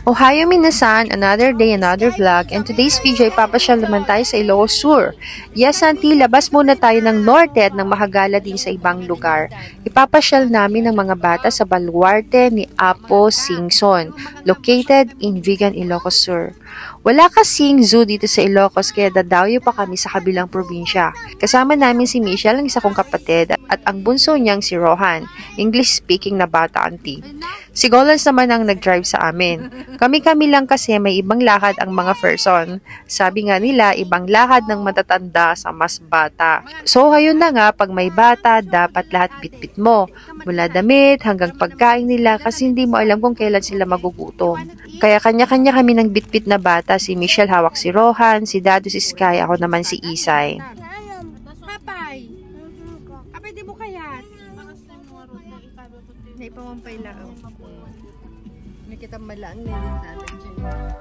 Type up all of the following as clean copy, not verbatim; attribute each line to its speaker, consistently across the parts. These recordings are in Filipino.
Speaker 1: Ohio minasan, another day, another vlog, and today's video ay papasyal naman tayo sa Ilocos Sur. Yes, auntie, labas muna tayo ng norte at ng makagala din sa ibang lugar. Ipapasyal namin ng mga bata sa baluarte ni Apo Singson, located in Vigan, Ilocos Sur. Wala kasing zoo dito sa Ilocos kaya dadayo pa kami sa kabilang probinsya. Kasama namin si Michelle, ang isa kong kapatid, at ang bunso niyang si Rohan, English-speaking na bata, auntie. Si Golans naman ang nag-drive sa amin. Kami-kami lang kasi may ibang lakad ang mga person. Sabi nga nila, ibang lakad ng matatanda sa mas bata. So, ayun na nga, pag may bata, dapat lahat bitbit mo. Mula damit hanggang pagkain nila kasi hindi mo alam kung kailan sila magugutom. Kaya kanya-kanya kami ng bitbit na bata. Si Michelle hawak si Rohan, si Dado si Sky, ako naman si Isay.
Speaker 2: Papay! Apay, di mo kayat? Naipawampay lang. Nakita malaan na yung natin dyan.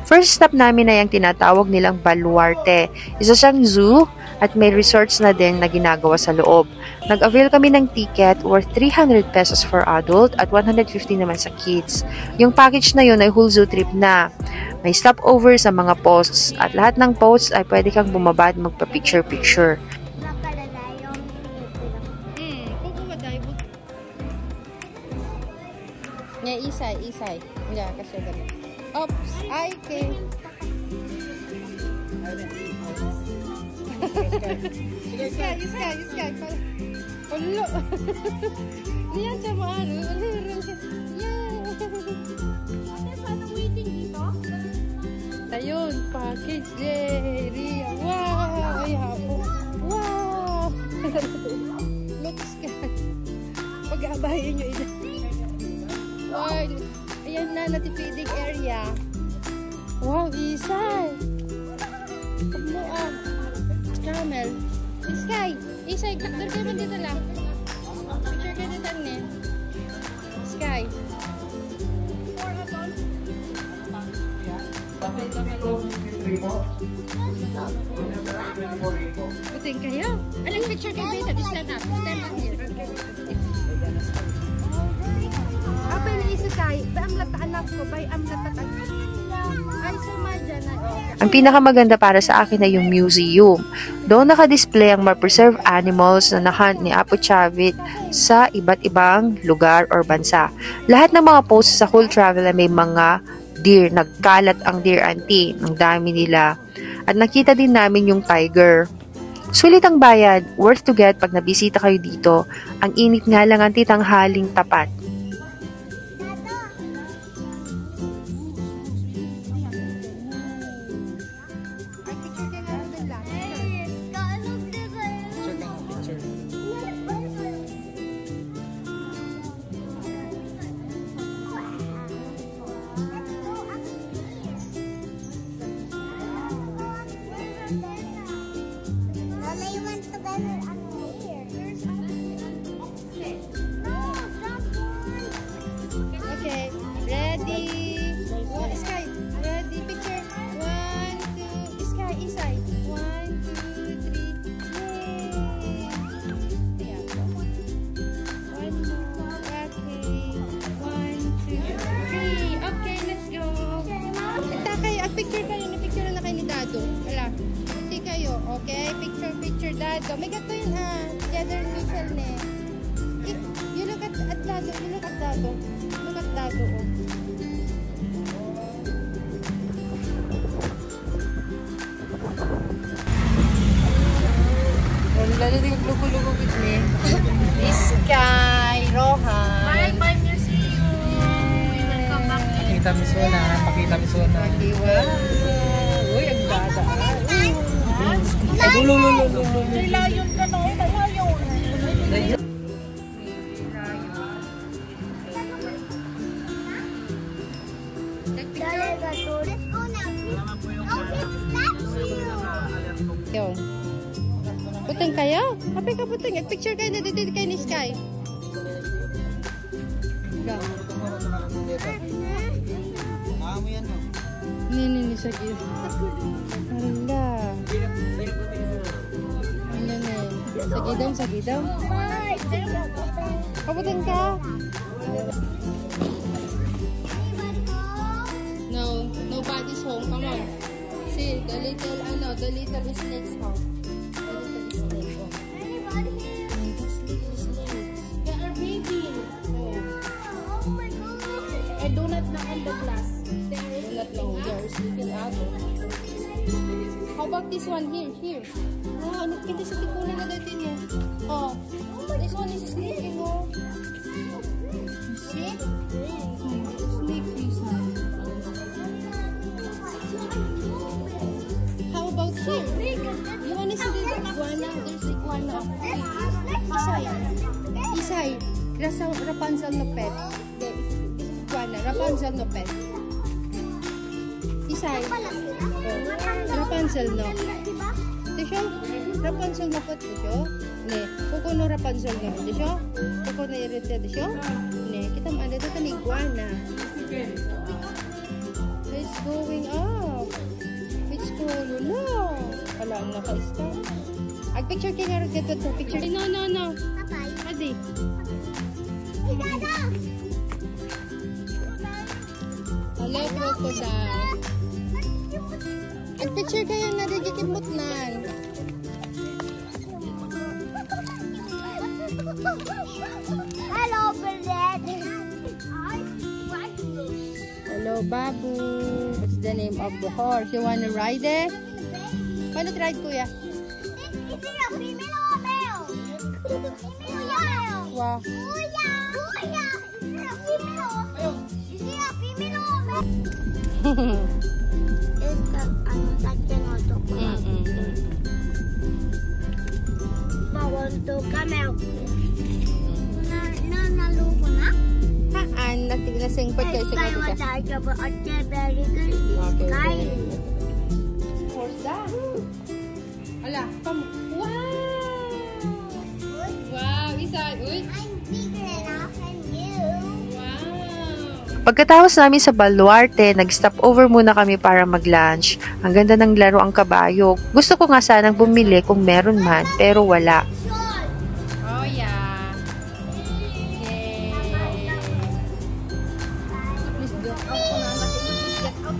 Speaker 1: First stop namin ay ang tinatawag nilang Baluarte. Isa siyang zoo at may resorts na din na ginagawa sa loob. Nag-avail kami ng ticket worth 300 pesos for adult at 150 naman sa kids. Yung package na yun ay whole zoo trip na. May stopover sa mga posts at lahat ng posts ay pwede kang bumaba at magpa-picture-picture.
Speaker 2: Isay. Wala kasi ganun. Oops, ay, okay. Iskay. Ulo. Yan siya mo, ano. Ayun, package. Yay, Ria. Wow, ay hapo. Wow. Look, Sky. Pag-aabayin nyo ito. Wow. Ayan na, natifeeding area. Wow, Isay! Pagmuan. Camel. Sky! Isay, kakdur kayo dito lang. Picture kayo dito ni. Sky. Buting kayo. Alang picture kayo dito. Stand up. Stand up here. Apa ni Isay? Ba ang anak ko? Ba ang lataan? Ay, sumadya na.
Speaker 1: Ang pinakamaganda para sa akin ay yung museum. Doon nakadisplay ang ma-preserve animals na nahunt ni Apo Chavit sa iba't ibang lugar or bansa. Lahat ng mga posts sa whole travel ay may mga deer. Nagkalat ang deer, auntie. Ang dami nila. At nakita din namin yung tiger. Sulit ang bayad. Worth to get pag nabisita kayo dito. Ang init nga lang, auntie, tanghaling tapat.
Speaker 2: Okay, ready? Sky, ready? Picture. 1, 2, Sky, Isay. 1, 2, 3. Yay! Yeah. One more. Okay. 1, 2, 3. Okay, let's go. Ito kayo. Picture kayo. Picture na kayo ni Dado. Wala. Picture kayo. Okay, picture, Dado. May gato yun together ni Michelle ne. You look at Dado. You look at Dado. Look at Dado. Lalo din yung lugo-lugo with me. Sky, Rohan. Bye, museum. Welcome back.
Speaker 3: Pakita mi Sona.
Speaker 2: Uy, ang dada.
Speaker 3: Layon ka to. Layon.
Speaker 2: Yun. Puteng kayo? Kapag ka puteng. Picture kayo na dito kayo ni Sky. Go. Nini sige. Hala. Ano na? Sige daw. Kaputeng ka? No, nobody's home. Come on. See, the little snake's home. They are baby. Oh my God. I do not knock on the glass. They are sleeping out. How about this one here? Oh, ano kita sa tikulan na dito niya? Oh, this one is sleeping. Oh. See? Sleepy son. How about here? You want to see the iguana? There's iguana. Isay. Rapunzel no pet. This is iguana. Rapunzel no pet. Isay. Rapunzel no. Desho? Rapunzel no pet desho? Ne. Kuko no Rapunzel no desho? Kuko no irita desho? Ne. Kita mo dito ka ni iguana. It's going up. It's going no. Wala ang naka-stop. Ag-picture kayo nga rin dito. Picture. No. Adi. Hello, crocodile. Ag-picture kayo na rin gikimutnan.
Speaker 4: Hello, Bernard.
Speaker 2: Hello, Babu. What's the name of the horse? You wanna ride it? Wanna ride, kuya?
Speaker 4: Is it a female or a male? Female.
Speaker 2: Wow.
Speaker 4: Kuya. Is it a female? Is it a female or a male? Ito, tatinoto ko lang. Mawanto camel. Naluko na?
Speaker 2: Haan, nasingpot kayo sa
Speaker 4: Sky was our but very good. Sky.
Speaker 2: What's that? Ala, come. Wow! Wow, isa. Uy.
Speaker 4: I'm bigger enough than you.
Speaker 2: Wow.
Speaker 1: Pagkatapos namin sa Baluarte, nag-stop over muna kami para mag-lunch. Ang ganda ng laro ang kabayo. Gusto ko nga sanang bumili kung meron man, pero wala.
Speaker 2: Oh, yeah. Yay. Please go. Please get out.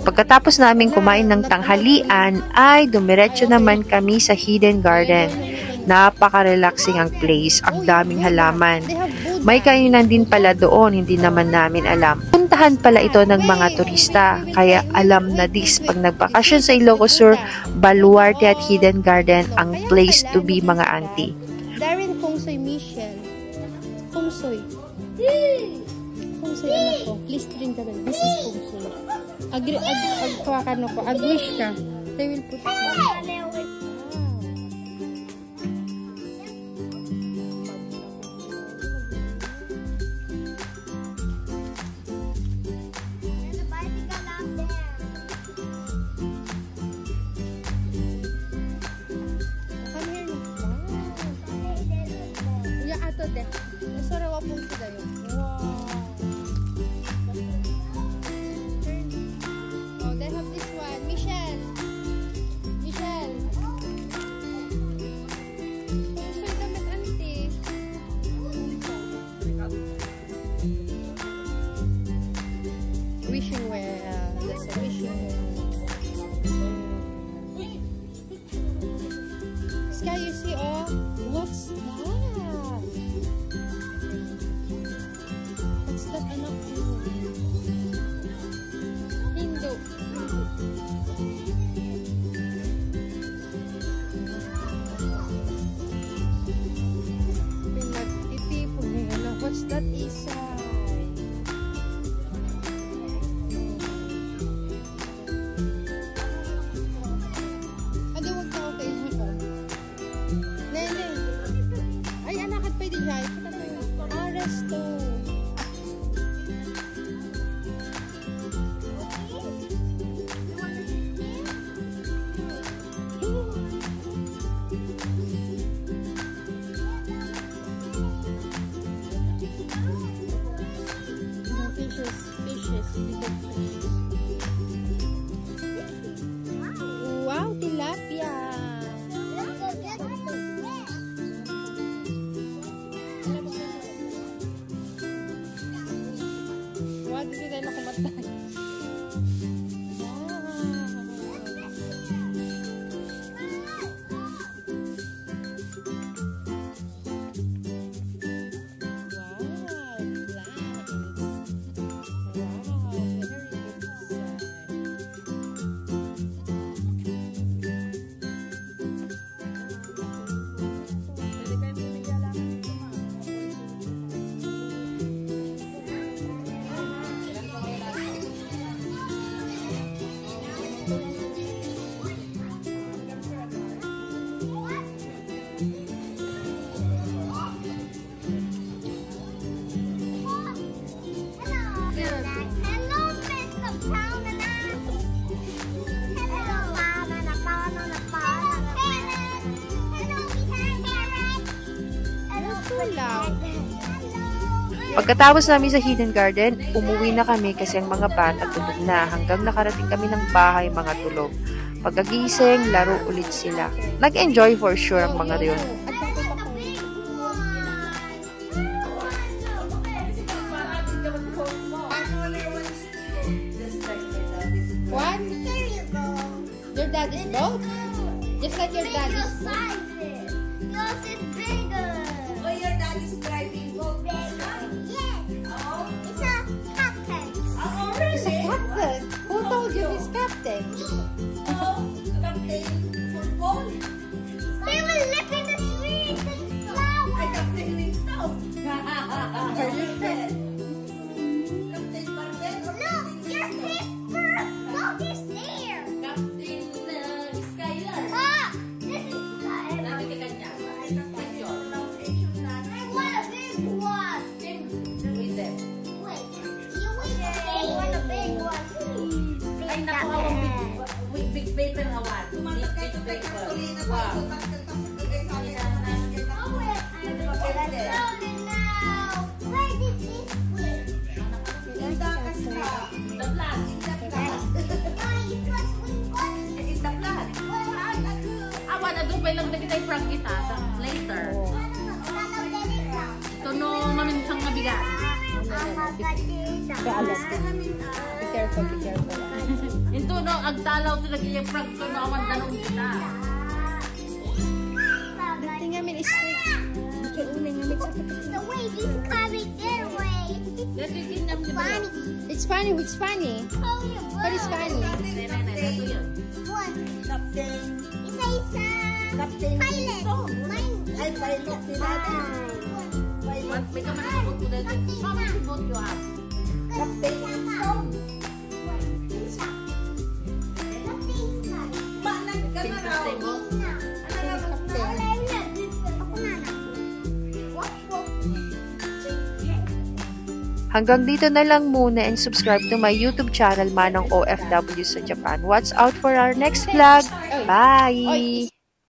Speaker 1: Pagkatapos namin kumain ng tanghalian, ay dumiretso naman kami sa Hidden Garden. Napaka-relaxing ang place, ang daming halaman. May kainan din pala doon, hindi naman namin alam. Puntahan pala ito ng mga turista, kaya alam na this pag nagbakasyon sa Ilocos Sur, Baluarte at Hidden Garden ang place to be mga auntie.
Speaker 2: Darren Kongsoy Michelle. Kongsoy. Kongsoy anak ko. Please drink ka lang. This is Kongsoy. Ag-wish ka. They will put it.
Speaker 4: There's a bicycle out there.
Speaker 2: Come here. Ya ato de. Nasarawa po sila yun. Wow. Oh, they have this one. Michelle. Kongsoy damit auntie. Wishing well. That's a wishing well. Sky, you see, oh, what's that? What's that, anak? Hindu. Pinagtitipon niya, anak. What's that, Isa? Presto. Fishes. Wow, tilapia. Wow, dito tayo nakamatay.
Speaker 1: Pagkatapos namin sa Hidden Garden, umuwi na kami kasi ang mga bata tulog na hanggang nakarating kami ng bahay mga tulog. Pagkagising, laro ulit sila. Nag-enjoy for sure ang mga yun.
Speaker 2: What? Your daddy's boat? Just like your daddy's boat.
Speaker 4: Yours is bigger.
Speaker 3: Oh, your daddy's driving boat.
Speaker 4: Yes.
Speaker 3: Oh,
Speaker 4: It's a captain.
Speaker 3: oh,
Speaker 2: He's a
Speaker 3: really?
Speaker 2: captain. Who told you he's captain?
Speaker 3: Oh, captain football.
Speaker 4: They were lifting the trees and flowers.
Speaker 3: Ay, captain Winston.
Speaker 2: Are you sure?
Speaker 3: Captain Marvel.
Speaker 4: Look, your paper. Look, it's there.
Speaker 3: Captain Skylar.
Speaker 4: Ah, this is
Speaker 3: Nakiti ka niya. Ay, captain yun.
Speaker 4: I want a big one.
Speaker 3: With them.
Speaker 4: Wait, you want a big one?
Speaker 3: Ay, nakuha ko big paper hawan. Big paper. Wow.
Speaker 4: Where did this win?
Speaker 3: The flag.
Speaker 4: Mommy, it was win one.
Speaker 3: It's the flag. Awan, na doon pa lang kita yung prank kita. Later. Ito no, maminsang mabigat.
Speaker 2: Be careful, be careful.
Speaker 3: Ito no, agtalaw ito lagi yung prank to no, awan danong kita.
Speaker 2: Nothing namin is straight. Nakiuling namin sa
Speaker 4: The way he's coming their way.
Speaker 3: Dito yung namin di ba?
Speaker 4: Funny.
Speaker 2: It's funny, it's funny.
Speaker 4: Oh, your
Speaker 2: What is funny?
Speaker 3: Ito yun.
Speaker 4: One.
Speaker 3: Captain.
Speaker 4: Isa-isa.
Speaker 3: Captain.
Speaker 4: Pilot. Mine.
Speaker 3: Ay, pilot sila din. What? May ka manasabot mo dito. How many boat you have?
Speaker 4: Captain Winston. Isa. Captain Isa.
Speaker 3: Captain mo?
Speaker 1: Hanggang dito na lang muna and subscribe to my YouTube channel Manong OFW sa Japan. Watch out for our next vlog. Bye!